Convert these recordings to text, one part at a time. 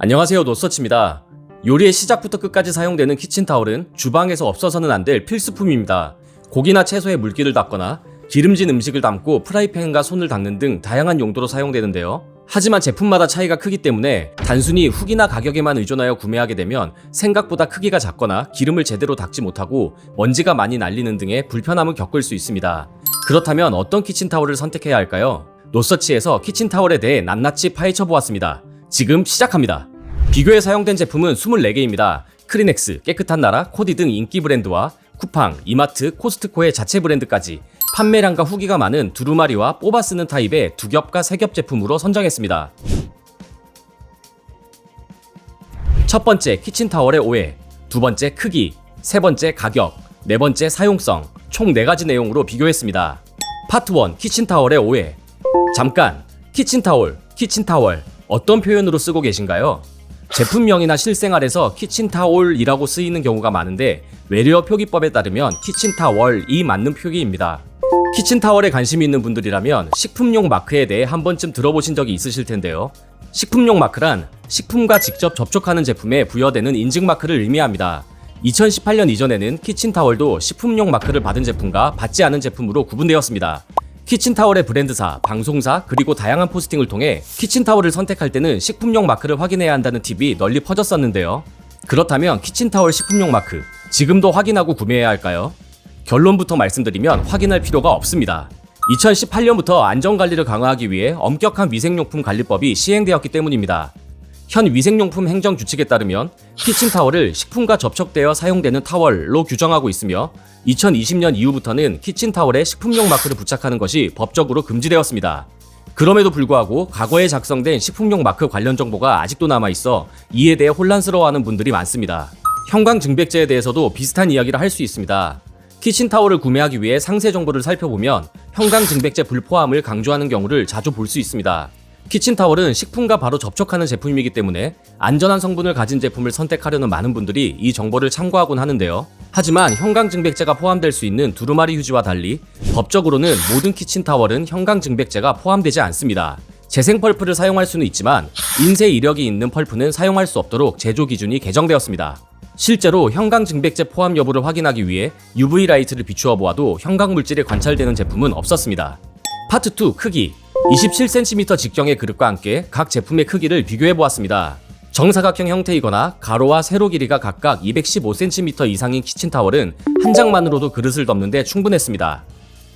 안녕하세요, 노서치입니다. 요리의 시작부터 끝까지 사용되는 키친타월은 주방에서 없어서는 안 될 필수품입니다. 고기나 채소에 물기를 닦거나 기름진 음식을 담고 프라이팬과 손을 닦는 등 다양한 용도로 사용되는데요. 하지만 제품마다 차이가 크기 때문에 단순히 후기나 가격에만 의존하여 구매하게 되면 생각보다 크기가 작거나 기름을 제대로 닦지 못하고 먼지가 많이 날리는 등의 불편함을 겪을 수 있습니다. 그렇다면 어떤 키친타월을 선택해야 할까요? 노서치에서 키친타월에 대해 낱낱이 파헤쳐 보았습니다. 지금 시작합니다. 비교에 사용된 제품은 24개입니다. 크리넥스, 깨끗한 나라, 코디 등 인기 브랜드와 쿠팡, 이마트, 코스트코의 자체 브랜드까지 판매량과 후기가 많은 두루마리와 뽑아 쓰는 타입의 2겹과 3겹 제품으로 선정했습니다. 첫 번째, 키친타월의 오해. 두 번째, 크기. 세 번째, 가격. 네 번째, 사용성. 총 4가지 내용으로 비교했습니다. 파트 1, 키친타월의 오해. 잠깐! 키친타월. 어떤 표현으로 쓰고 계신가요? 제품명이나 실생활에서 키친타올이라고 쓰이는 경우가 많은데 외래어 표기법에 따르면 키친타월이 맞는 표기입니다. 키친타월에 관심이 있는 분들이라면 식품용 마크에 대해 한 번쯤 들어보신 적이 있으실 텐데요. 식품용 마크란 식품과 직접 접촉하는 제품에 부여되는 인증 마크를 의미합니다. 2018년 이전에는 키친타월도 식품용 마크를 받은 제품과 받지 않은 제품으로 구분되었습니다. 키친타월의 브랜드사, 방송사, 그리고 다양한 포스팅을 통해 키친타월을 선택할 때는 식품용 마크를 확인해야 한다는 팁이 널리 퍼졌었는데요. 그렇다면 키친타월 식품용 마크, 지금도 확인하고 구매해야 할까요? 결론부터 말씀드리면 확인할 필요가 없습니다. 2018년부터 안전관리를 강화하기 위해 엄격한 위생용품 관리법이 시행되었기 때문입니다. 현 위생용품 행정규칙에 따르면 키친타월을 식품과 접촉되어 사용되는 타월로 규정하고 있으며 2020년 이후부터는 키친타월에 식품용 마크를 부착하는 것이 법적으로 금지되었습니다. 그럼에도 불구하고 과거에 작성된 식품용 마크 관련 정보가 아직도 남아있어 이에 대해 혼란스러워하는 분들이 많습니다. 형광증백제에 대해서도 비슷한 이야기를 할 수 있습니다. 키친타월을 구매하기 위해 상세 정보를 살펴보면 형광증백제 불포함을 강조하는 경우를 자주 볼 수 있습니다. 키친타월은 식품과 바로 접촉하는 제품이기 때문에 안전한 성분을 가진 제품을 선택하려는 많은 분들이 이 정보를 참고하곤 하는데요. 하지만 형광증백제가 포함될 수 있는 두루마리 휴지와 달리 법적으로는 모든 키친타월은 형광증백제가 포함되지 않습니다. 재생 펄프를 사용할 수는 있지만 인쇄 이력이 있는 펄프는 사용할 수 없도록 제조 기준이 개정되었습니다. 실제로 형광증백제 포함 여부를 확인하기 위해 UV 라이트를 비추어 보아도 형광물질이 관찰되는 제품은 없었습니다. 파트 2, 크기. 27cm 직경의 그릇과 함께 각 제품의 크기를 비교해 보았습니다. 정사각형 형태이거나 가로와 세로 길이가 각각 215cm 이상인 키친타월은 한 장만으로도 그릇을 덮는 데 충분했습니다.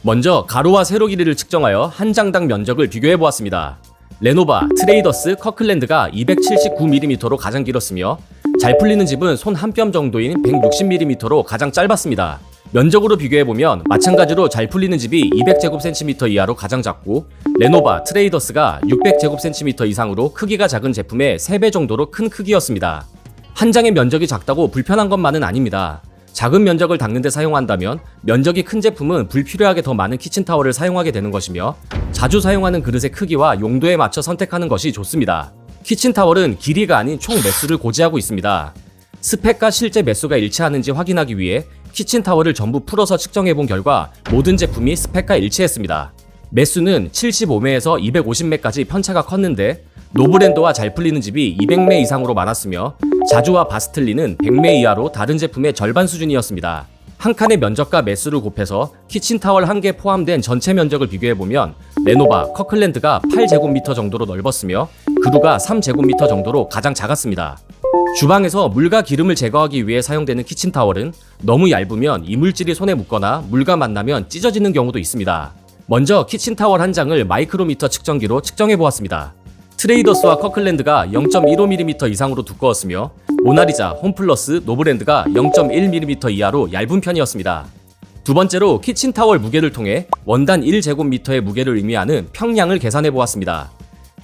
먼저 가로와 세로 길이를 측정하여 한 장당 면적을 비교해 보았습니다. 레노바, 트레이더스, 커클랜드가 279mm로 가장 길었으며 잘 풀리는 집은 손 한 뼘 정도인 160mm로 가장 짧았습니다. 면적으로 비교해보면 마찬가지로 잘 풀리는 집이 200제곱cm 이하로 가장 작고 레노바, 트레이더스가 600제곱cm 이상으로 크기가 작은 제품의 3배 정도로 큰 크기였습니다. 한 장의 면적이 작다고 불편한 것만은 아닙니다. 작은 면적을 닦는 데 사용한다면 면적이 큰 제품은 불필요하게 더 많은 키친타월을 사용하게 되는 것이며 자주 사용하는 그릇의 크기와 용도에 맞춰 선택하는 것이 좋습니다. 키친타월은 길이가 아닌 총 매수를 고지하고 있습니다. 스펙과 실제 매수가 일치하는지 확인하기 위해 키친타월을 전부 풀어서 측정해본 결과 모든 제품이 스펙과 일치했습니다. 매수는 75매에서 250매까지 편차가 컸는데 노브랜드와 잘 풀리는 집이 200매 이상으로 많았으며 자주와 바스틀리는 100매 이하로 다른 제품의 절반 수준이었습니다. 한 칸의 면적과 매수를 곱해서 키친타월 1개 포함된 전체 면적을 비교해보면 레노바, 커클랜드가 8제곱미터 정도로 넓었으며 그루가 3제곱미터 정도로 가장 작았습니다. 주방에서 물과 기름을 제거하기 위해 사용되는 키친타월은 너무 얇으면 이물질이 손에 묻거나 물과 만나면 찢어지는 경우도 있습니다. 먼저 키친타월 한 장을 마이크로미터 측정기로 측정해보았습니다. 트레이더스와 커클랜드가 0.15mm 이상으로 두꺼웠으며 모나리자, 홈플러스, 노브랜드가 0.1mm 이하로 얇은 편이었습니다. 두 번째로 키친타월 무게를 통해 원단 1제곱미터의 무게를 의미하는 평량을 계산해보았습니다.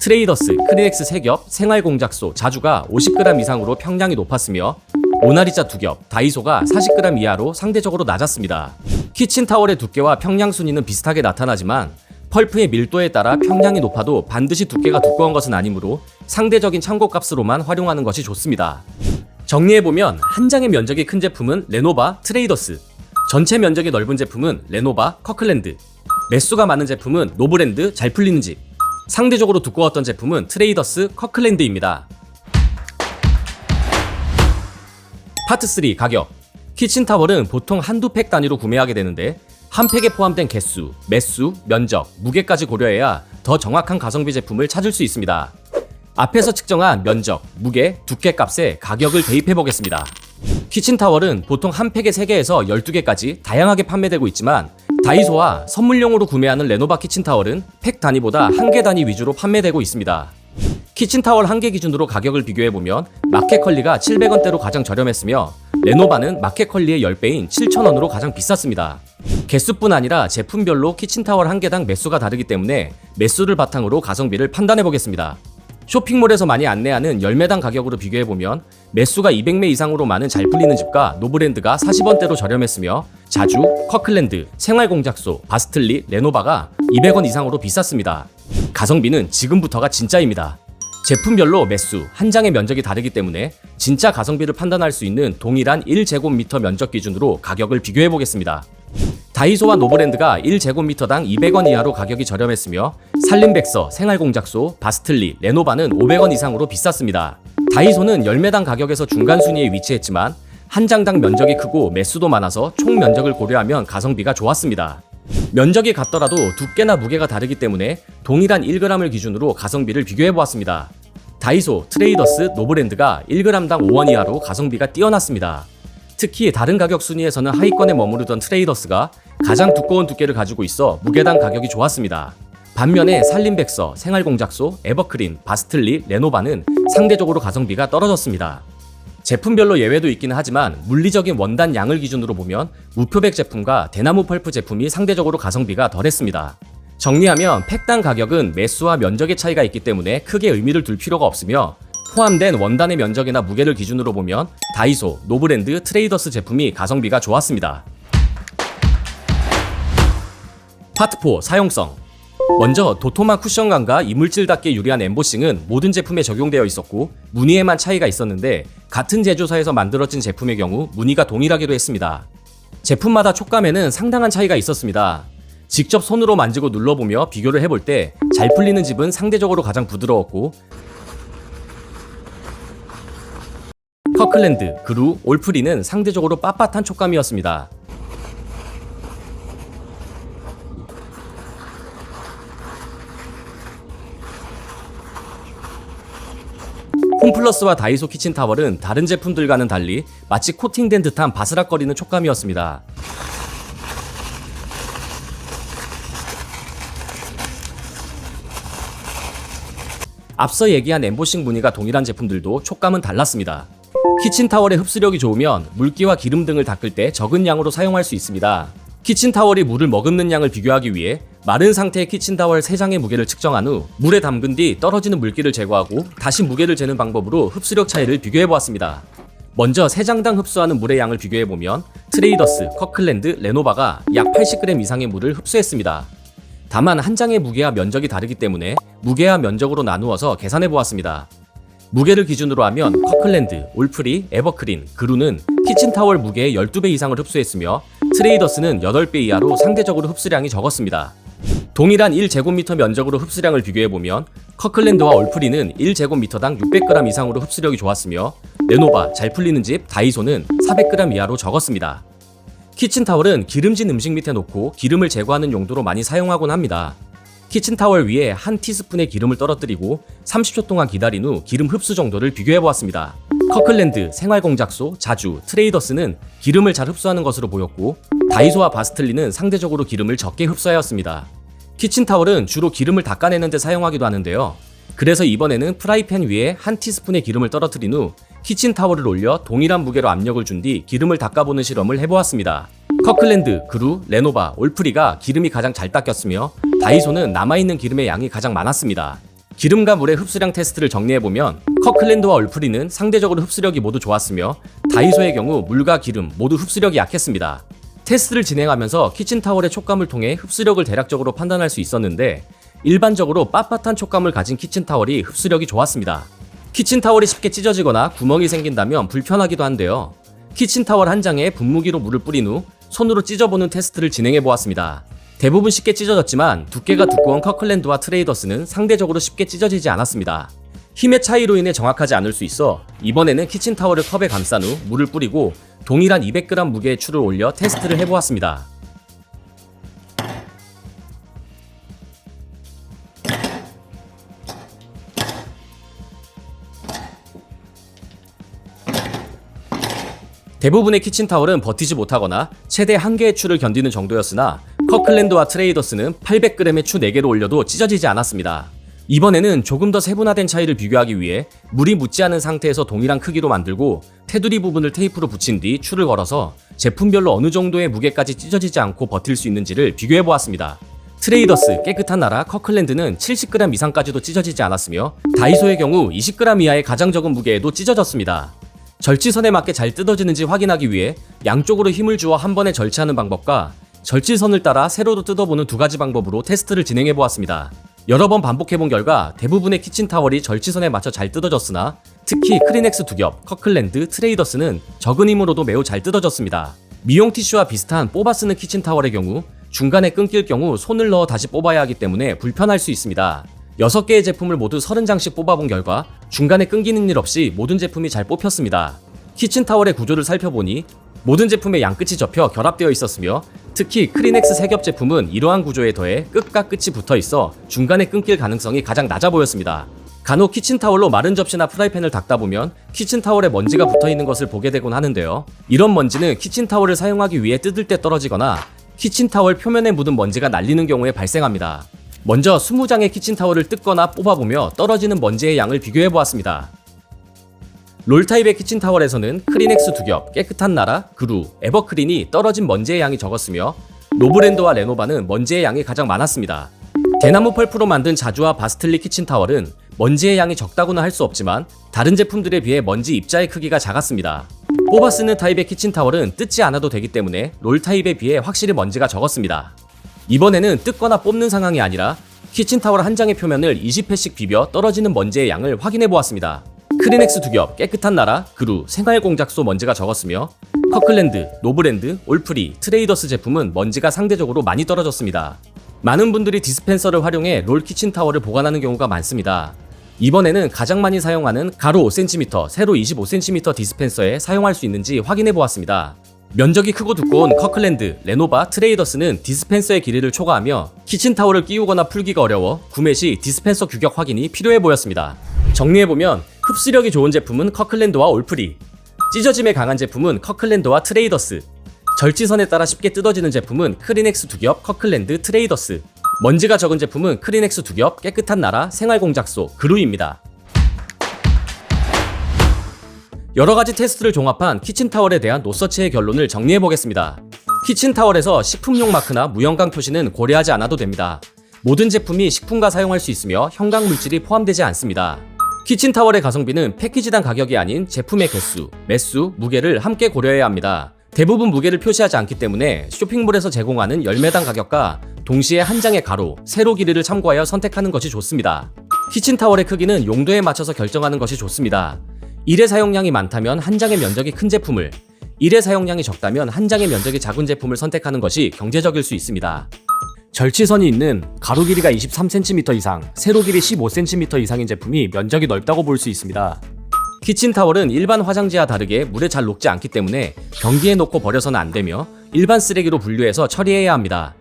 트레이더스, 크리넥스 3겹, 생활공작소, 자주가 50g 이상으로 평량이 높았으며 모나리자 2겹, 다이소가 40g 이하로 상대적으로 낮았습니다. 키친타월의 두께와 평량 순위는 비슷하게 나타나지만 펄프의 밀도에 따라 평량이 높아도 반드시 두께가 두꺼운 것은 아니므로 상대적인 참고값으로만 활용하는 것이 좋습니다. 정리해보면 한 장의 면적이 큰 제품은 레노바, 트레이더스, 전체 면적이 넓은 제품은 레노바, 커클랜드, 매수가 많은 제품은 노브랜드, 잘 풀리는 집, 상대적으로 두꺼웠던 제품은 트레이더스, 커클랜드입니다. 파트 3 가격. 키친타월은 보통 한두 팩 단위로 구매하게 되는데 한 팩에 포함된 개수, 매수, 면적, 무게까지 고려해야 더 정확한 가성비 제품을 찾을 수 있습니다. 앞에서 측정한 면적, 무게, 두께 값에 가격을 대입해 보겠습니다. 키친타월은 보통 한 팩에 3개에서 12개까지 다양하게 판매되고 있지만 다이소와 선물용으로 구매하는 레노바 키친타월은 팩 단위보다 한 개 단위 위주로 판매되고 있습니다. 키친타월 한 개 기준으로 가격을 비교해보면 마켓컬리가 700원대로 가장 저렴했으며 레노바는 마켓컬리의 10배인 7,000원으로 가장 비쌌습니다. 개수뿐 아니라 제품별로 키친타월 한 개당 매수가 다르기 때문에 매수를 바탕으로 가성비를 판단해 보겠습니다. 쇼핑몰에서 많이 안내하는 10매당 가격으로 비교해보면 매수가 200매 이상으로 많은 잘 풀리는 집과 노브랜드가 40원대로 저렴했으며 자주, 커클랜드, 생활공작소, 바스틀리, 레노바가 200원 이상으로 비쌌습니다. 가성비는 지금부터가 진짜입니다. 제품별로 매수, 한 장의 면적이 다르기 때문에 진짜 가성비를 판단할 수 있는 동일한 1제곱미터 면적 기준으로 가격을 비교해보겠습니다. 다이소와 노브랜드가 1제곱미터당 200원 이하로 가격이 저렴했으며 산림백서, 생활공작소, 바스틀리, 레노바는 500원 이상으로 비쌌습니다. 다이소는 10매당 가격에서 중간 순위에 위치했지만 한 장당 면적이 크고 매수도 많아서 총 면적을 고려하면 가성비가 좋았습니다. 면적이 같더라도 두께나 무게가 다르기 때문에 동일한 1g을 기준으로 가성비를 비교해보았습니다. 다이소, 트레이더스, 노브랜드가 1g당 5원 이하로 가성비가 뛰어났습니다. 특히 다른 가격 순위에서는 하위권에 머무르던 트레이더스가 가장 두꺼운 두께를 가지고 있어 무게당 가격이 좋았습니다. 반면에 산림백서, 생활공작소, 에버크린, 바스틀리, 레노바는 상대적으로 가성비가 떨어졌습니다. 제품별로 예외도 있기는 하지만 물리적인 원단 양을 기준으로 보면 무표백 제품과 대나무 펄프 제품이 상대적으로 가성비가 덜했습니다. 정리하면 팩당 가격은 매수와 면적의 차이가 있기 때문에 크게 의미를 둘 필요가 없으며 포함된 원단의 면적이나 무게를 기준으로 보면 다이소, 노브랜드, 트레이더스 제품이 가성비가 좋았습니다. 파트 4 사용성. 먼저 도톰한 쿠션감과 이물질 닿기에 유리한 엠보싱은 모든 제품에 적용되어 있었고 무늬에만 차이가 있었는데 같은 제조사에서 만들어진 제품의 경우 무늬가 동일하기도 했습니다. 제품마다 촉감에는 상당한 차이가 있었습니다. 직접 손으로 만지고 눌러보며 비교를 해볼 때 잘 풀리는 집은 상대적으로 가장 부드러웠고 커클랜드, 그루, 올프리는 상대적으로 빳빳한 촉감이었습니다. 홈플러스와 다이소 키친타월은 다른 제품들과는 달리 마치 코팅된 듯한 바스락거리는 촉감이었습니다. 앞서 얘기한 엠보싱 무늬가 동일한 제품들도 촉감은 달랐습니다. 키친타월의 흡수력이 좋으면 물기와 기름 등을 닦을 때 적은 양으로 사용할 수 있습니다. 키친타월이 물을 머금는 양을 비교하기 위해 마른 상태의 키친타월 3장의 무게를 측정한 후 물에 담근 뒤 떨어지는 물기를 제거하고 다시 무게를 재는 방법으로 흡수력 차이를 비교해보았습니다. 먼저 3장당 흡수하는 물의 양을 비교해보면 트레이더스, 커클랜드, 레노바가 약 80g 이상의 물을 흡수했습니다. 다만 한 장의 무게와 면적이 다르기 때문에 무게와 면적으로 나누어서 계산해보았습니다. 무게를 기준으로 하면 커클랜드, 올프리, 에버크린, 그루는 키친타월 무게의 12배 이상을 흡수했으며 트레이더스는 8배 이하로 상대적으로 흡수량이 적었습니다. 동일한 1제곱미터 면적으로 흡수량을 비교해보면 커클랜드와 올프리는 1제곱미터당 600g 이상으로 흡수력이 좋았으며 레노바, 잘 풀리는 집, 다이소는 400g 이하로 적었습니다. 키친타월은 기름진 음식 밑에 놓고 기름을 제거하는 용도로 많이 사용하곤 합니다. 키친타월 위에 한 티스푼의 기름을 떨어뜨리고 30초 동안 기다린 후 기름 흡수 정도를 비교해보았습니다. 커클랜드, 생활공작소, 자주, 트레이더스는 기름을 잘 흡수하는 것으로 보였고 다이소와 바스틀리는 상대적으로 기름을 적게 흡수하였습니다. 키친타월은 주로 기름을 닦아내는 데 사용하기도 하는데요. 그래서 이번에는 프라이팬 위에 한 티스푼의 기름을 떨어뜨린 후 키친타월을 올려 동일한 무게로 압력을 준 뒤 기름을 닦아보는 실험을 해보았습니다. 커클랜드, 그루, 레노바, 올프리가 기름이 가장 잘 닦였으며 다이소는 남아있는 기름의 양이 가장 많았습니다. 기름과 물의 흡수량 테스트를 정리해보면 커클랜드와 올프리는 상대적으로 흡수력이 모두 좋았으며 다이소의 경우 물과 기름 모두 흡수력이 약했습니다. 테스트를 진행하면서 키친타월의 촉감을 통해 흡수력을 대략적으로 판단할 수 있었는데 일반적으로 빳빳한 촉감을 가진 키친타월이 흡수력이 좋았습니다. 키친타월이 쉽게 찢어지거나 구멍이 생긴다면 불편하기도 한데요. 키친타월 한 장에 분무기로 물을 뿌린 후 손으로 찢어보는 테스트를 진행해보았습니다. 대부분 쉽게 찢어졌지만 두께가 두꺼운 커클랜드와 트레이더스는 상대적으로 쉽게 찢어지지 않았습니다. 힘의 차이로 인해 정확하지 않을 수 있어 이번에는 키친타월을 컵에 감싼 후 물을 뿌리고 동일한 200g 무게의 추를 올려 테스트를 해보았습니다. 대부분의 키친타월은 버티지 못하거나 최대 1개의 추를 견디는 정도였으나 커클랜드와 트레이더스는 800g의 추 4개를 올려도 찢어지지 않았습니다. 이번에는 조금 더 세분화된 차이를 비교하기 위해 물이 묻지 않은 상태에서 동일한 크기로 만들고 테두리 부분을 테이프로 붙인 뒤 추를 걸어서 제품별로 어느 정도의 무게까지 찢어지지 않고 버틸 수 있는지를 비교해 보았습니다. 트레이더스, 깨끗한 나라, 커클랜드는 70g 이상까지도 찢어지지 않았으며 다이소의 경우 20g 이하의 가장 적은 무게에도 찢어졌습니다. 절취선에 맞게 잘 뜯어지는지 확인하기 위해 양쪽으로 힘을 주어 한 번에 절취하는 방법과 절취선을 따라 세로로 뜯어보는 두 가지 방법으로 테스트를 진행해 보았습니다. 여러 번 반복해본 결과 대부분의 키친타월이 절취선에 맞춰 잘 뜯어졌으나 특히 크리넥스 2겹, 커클랜드, 트레이더스는 적은 힘으로도 매우 잘 뜯어졌습니다. 미용 티슈와 비슷한 뽑아 쓰는 키친타월의 경우 중간에 끊길 경우 손을 넣어 다시 뽑아야 하기 때문에 불편할 수 있습니다. 6개의 제품을 모두 30장씩 뽑아본 결과 중간에 끊기는 일 없이 모든 제품이 잘 뽑혔습니다. 키친타월의 구조를 살펴보니 모든 제품의 양끝이 접혀 결합되어 있었으며 특히 크리넥스 3겹 제품은 이러한 구조에 더해 끝과 끝이 붙어 있어 중간에 끊길 가능성이 가장 낮아 보였습니다. 간혹 키친타월로 마른 접시나 프라이팬을 닦다 보면 키친타월에 먼지가 붙어 있는 것을 보게 되곤 하는데요. 이런 먼지는 키친타월을 사용하기 위해 뜯을 때 떨어지거나 키친타월 표면에 묻은 먼지가 날리는 경우에 발생합니다. 먼저 20장의 키친타월을 뜯거나 뽑아보며 떨어지는 먼지의 양을 비교해보았습니다. 롤타입의 키친타월에서는 크리넥스 2겹, 깨끗한 나라, 그루, 에버크린이 떨어진 먼지의 양이 적었으며 노브랜드와 레노바는 먼지의 양이 가장 많았습니다. 대나무 펄프로 만든 자주와 바스틀리 키친타월은 먼지의 양이 적다고는 할 수 없지만 다른 제품들에 비해 먼지 입자의 크기가 작았습니다. 뽑아 쓰는 타입의 키친타월은 뜯지 않아도 되기 때문에 롤타입에 비해 확실히 먼지가 적었습니다. 이번에는 뜯거나 뽑는 상황이 아니라 키친타월 한 장의 표면을 20회씩 비벼 떨어지는 먼지의 양을 확인해 보았습니다. 크리넥스 2겹, 깨끗한 나라, 그루, 생활공작소 먼지가 적었으며 커클랜드, 노브랜드, 올프리, 트레이더스 제품은 먼지가 상대적으로 많이 떨어졌습니다. 많은 분들이 디스펜서를 활용해 롤 키친타월을 보관하는 경우가 많습니다. 이번에는 가장 많이 사용하는 가로 5cm, 세로 25cm 디스펜서에 사용할 수 있는지 확인해 보았습니다. 면적이 크고 두꺼운 커클랜드, 레노바, 트레이더스는 디스펜서의 길이를 초과하며 키친타월을 끼우거나 풀기가 어려워 구매 시 디스펜서 규격 확인이 필요해 보였습니다. 정리해보면 흡수력이 좋은 제품은 커클랜드와 올프리, 찢어짐에 강한 제품은 커클랜드와 트레이더스, 절취선에 따라 쉽게 뜯어지는 제품은 크리넥스 2겹, 커클랜드, 트레이더스, 먼지가 적은 제품은 크리넥스 2겹, 깨끗한 나라, 생활공작소, 그루입니다. 여러가지 테스트를 종합한 키친타월에 대한 노서치의 결론을 정리해보겠습니다. 키친타월에서 식품용 마크나 무형광 표시는 고려하지 않아도 됩니다. 모든 제품이 식품과 사용할 수 있으며 형광 물질이 포함되지 않습니다. 키친타월의 가성비는 패키지당 가격이 아닌 제품의 개수, 매수, 무게를 함께 고려해야 합니다. 대부분 무게를 표시하지 않기 때문에 쇼핑몰에서 제공하는 열매당 가격과 동시에 한 장의 가로, 세로 길이를 참고하여 선택하는 것이 좋습니다. 키친타월의 크기는 용도에 맞춰서 결정하는 것이 좋습니다. 1회 사용량이 많다면 한 장의 면적이 큰 제품을, 1회 사용량이 적다면 한 장의 면적이 작은 제품을 선택하는 것이 경제적일 수 있습니다. 절취선이 있는 가로 길이가 23cm 이상, 세로 길이 15cm 이상인 제품이 면적이 넓다고 볼 수 있습니다. 키친타월은 일반 화장지와 다르게 물에 잘 녹지 않기 때문에 변기에 놓고 버려서는 안 되며 일반 쓰레기로 분류해서 처리해야 합니다.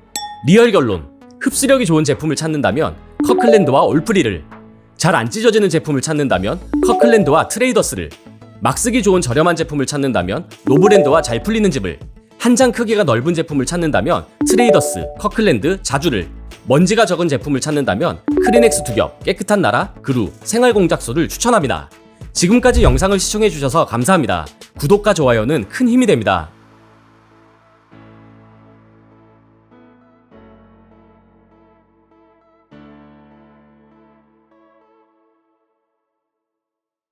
리얼 결론, 흡수력이 좋은 제품을 찾는다면 커클랜드와 올프리를, 잘 안 찢어지는 제품을 찾는다면 커클랜드와 트레이더스를, 막 쓰기 좋은 저렴한 제품을 찾는다면 노브랜드와 잘 풀리는 집을, 한 장 크기가 넓은 제품을 찾는다면 트레이더스, 커클랜드, 자주를, 먼지가 적은 제품을 찾는다면 크리넥스 2겹, 깨끗한 나라, 그루, 생활공작소를 추천합니다. 지금까지 영상을 시청해주셔서 감사합니다. 구독과 좋아요는 큰 힘이 됩니다.